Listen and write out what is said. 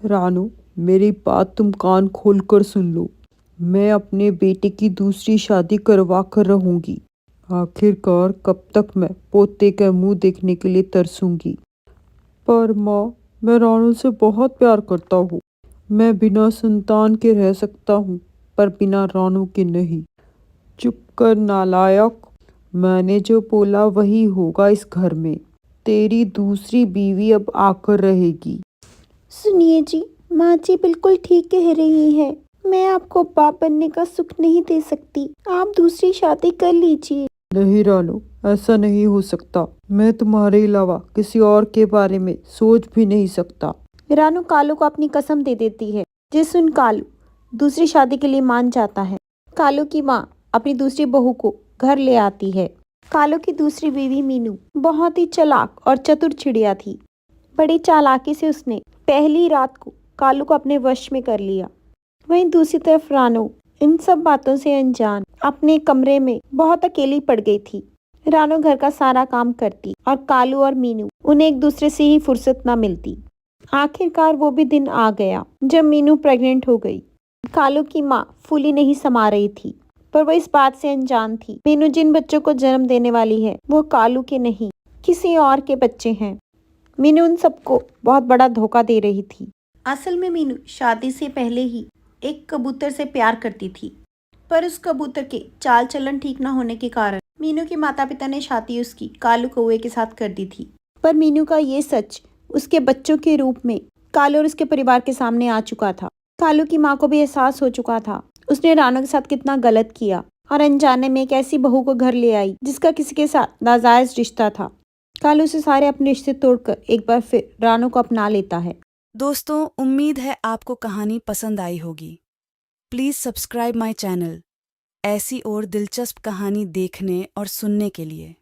रानू, मेरी बात तुम कान खोल कर सुन लो। मैं अपने बेटे की दूसरी शादी करवा कर रहूंगी। आखिरकार कब तक मैं पोते का मुंह देखने के लिए तरसूंगी। पर माँ, मैं रानू से बहुत प्यार करता हूँ। मैं बिना संतान के रह सकता हूँ, पर बिना रानू के नहीं। चुप कर नालायक। मैंने जो बोला वही होगा इस घर में। तेरी दूसरी बीवी अब आकर रहेगी। सुनिए जी, माँ जी बिल्कुल ठीक कह रही है। मैं आपको बाप बनने का सुख नहीं दे सकती। आप दूसरी शादी कर लीजिए। नहीं रानू, ऐसा नहीं हो सकता। मैं तुम्हारे अलावा किसी और के बारे में सोच भी नहीं सकता। रानू कालू को अपनी कसम दे देती है। जिस सुन कालू दूसरी शादी के लिए मान जाता है। कालू की माँ अपनी दूसरी बहू को घर ले आती है। कालू की दूसरी बीवी मीनू बहुत ही चालाक और चतुर चिड़िया थी। बड़ी चालाकी से उसने पहली रात को कालू को अपने वश में कर लिया। वहीं दूसरी तरफ रानू इन सब बातों से अनजान अपने कमरे में बहुत अकेली पड़ गई थी। रानू घर का सारा काम करती और कालू और मीनू उन्हें एक दूसरे से ही फुर्सत न मिलती। आखिरकार वो भी दिन आ गया जब मीनू प्रेग्नेंट हो गई। कालू की माँ फूली नहीं समा रही थी, पर वो इस बात से अनजान थी मीनू जिन बच्चों को जन्म देने वाली है वो कालू के नहीं, किसी और के बच्चे हैं। मीनू उन सबको बहुत बड़ा धोखा दे रही थी। असल में मीनू शादी से पहले ही एक कबूतर से प्यार करती थी, पर उस कबूतर के चाल चलन ठीक न होने के कारण मीनू के माता पिता ने शादी उसकी कालू कौवे के साथ कर दी थी। पर मीनू का ये सच उसके बच्चों के रूप में कालू और उसके परिवार के सामने आ चुका था। कालू की माँ को भी एहसास हो चुका था उसने रानू के साथ कितना गलत किया और अनजाने में एक ऐसी बहू को घर ले आई जिसका किसी के साथ नाजायज रिश्ता था। कालू से सारे अपने रिश्ते तोड़कर एक बार फिर रानू को अपना लेता है। दोस्तों, उम्मीद है आपको कहानी पसंद आई होगी। प्लीज़ सब्सक्राइब माय चैनल ऐसी और दिलचस्प कहानी देखने और सुनने के लिए।